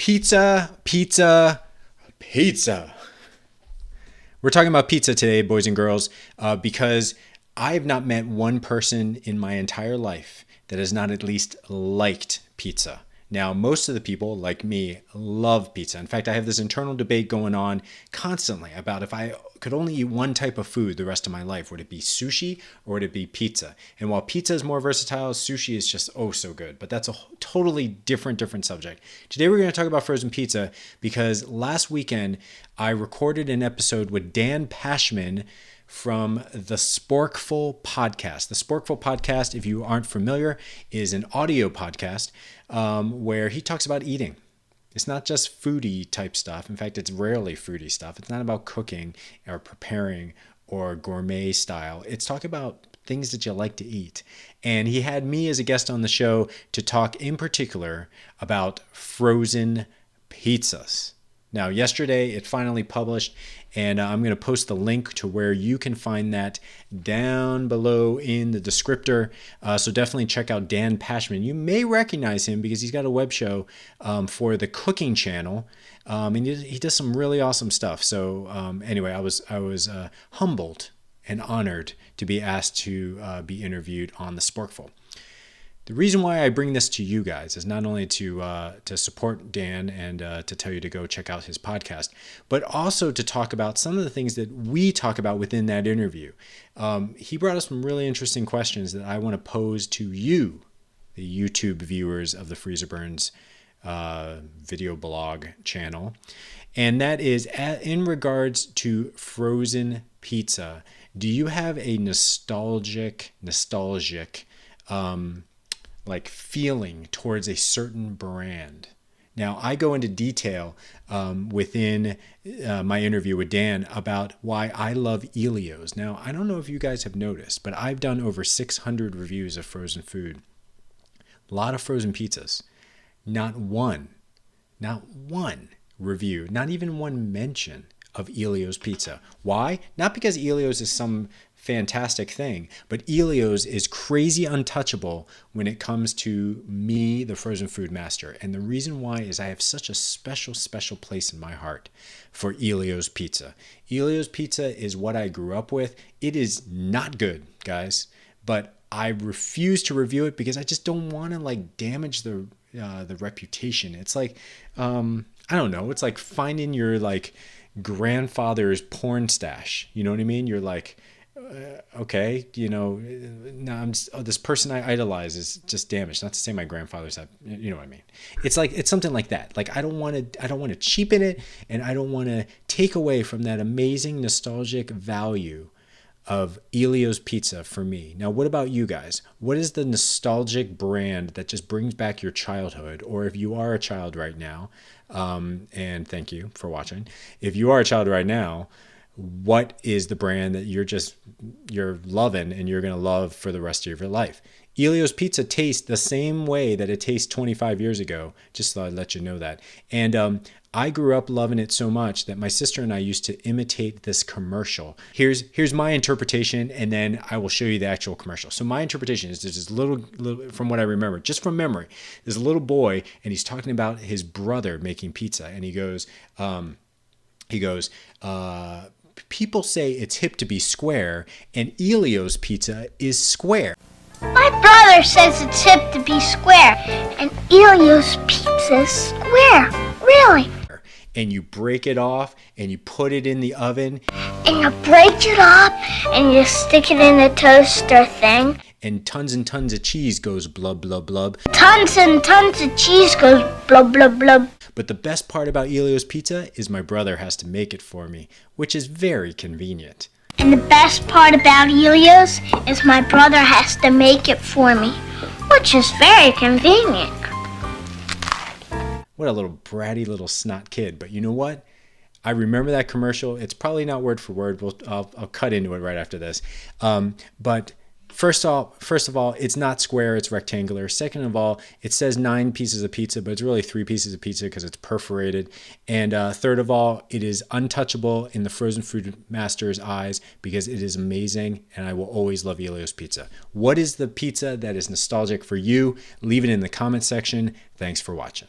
Pizza, pizza, pizza. We're talking about pizza today, boys and girls, because I have not met one person in my entire life that has not at least liked pizza. Now, most of the people, like me, love pizza. In fact, I have this internal debate going on constantly about if I could only eat one type of food the rest of my life, would it be sushi or would it be pizza? And while pizza is more versatile, sushi is just oh so good. But that's a totally different subject. Today we're going to talk about frozen pizza because last weekend I recorded an episode with Dan Pashman from the Sporkful podcast. The Sporkful podcast, if you aren't familiar, is an audio podcast where he talks about eating. It's not just foodie type stuff. In fact, it's rarely foodie stuff. It's not about cooking or preparing or gourmet style. It's talking about things that you like to eat. And he had me as a guest on the show to talk in particular about frozen pizzas. Now, yesterday it finally published, and I'm going to post the link to where you can find that down below in the descriptor. So definitely check out Dan Pashman. You may recognize him because he's got a web show for the cooking channel, and he does some really awesome stuff. So anyway, I was humbled and honored to be asked to be interviewed on the Sporkful. The reason why I bring this to you guys is not only to support Dan and to tell you to go check out his podcast, but also to talk about some of the things that we talk about within that interview. He brought us some really interesting questions that I want to pose to you, the YouTube viewers of the Freezerburns video blog channel. And that is in regards to frozen pizza. Do you have a nostalgic like feeling towards a certain brand? Now, I go into detail within my interview with Dan about why I love Ellio's. Now, I don't know if you guys have noticed, but I've done over 600 reviews of frozen food. A lot of frozen pizzas. Not one review, not even one mention of Ellio's pizza. Why? Not because Ellio's is some fantastic thing, but Ellio's is crazy untouchable when it comes to me, the frozen food master. And the reason why is I have such a special place in my heart for Ellio's pizza. Ellio's pizza is what I grew up with. It is not good, guys, but I refuse to review it because I just don't want to like damage the reputation. It's like I don't know. It's like finding your like grandfather's porn stash. You know what I mean? You're like, okay, you know, now this person I idolize is just damaged. Not to say my grandfather's have, you know what I mean? It's like, it's something like that. Like I don't want to cheapen it, and I don't want to take away from that amazing nostalgic value of Ellio's pizza for me. Now, what about you guys? What is the nostalgic brand that just brings back your childhood? Or if you are a child right now, and thank you for watching. If you are a child right now, what is the brand that you're loving and you're going to love for the rest of your life? Ellio's pizza tastes the same way that it tastes 25 years ago. Just thought I'd let you know that. And I grew up loving it so much that my sister and I used to imitate this commercial. Here's my interpretation, and then I will show you the actual commercial. So my interpretation is there's this little, from what I remember, just from memory, there's a little boy, and he's talking about his brother making pizza, and he goes, people say it's hip to be square, and Ellio's pizza is square. My brother says it's hip to be square, and Ellio's pizza is square. Really? And you break it off, and you put it in the oven. And you break it up, and you stick it in the toaster thing. And tons of cheese goes blub, blub, blub. Tons and tons of cheese goes blub, blub, blub. But the best part about Ellio's pizza is my brother has to make it for me, which is very convenient. And the best part about Ellio's is my brother has to make it for me, which is very convenient. What a little bratty little snot kid. But you know what? I remember that commercial. It's probably not word for word. I'll cut into it right after this. But First of all, it's not square, it's rectangular. Second of all, it says 9 pieces of pizza, but it's really 3 pieces of pizza because it's perforated. And third of all, it is untouchable in the frozen food master's eyes because it is amazing, and I will always love Ellio's pizza. What is the pizza that is nostalgic for you? Leave it in the comment section. Thanks for watching.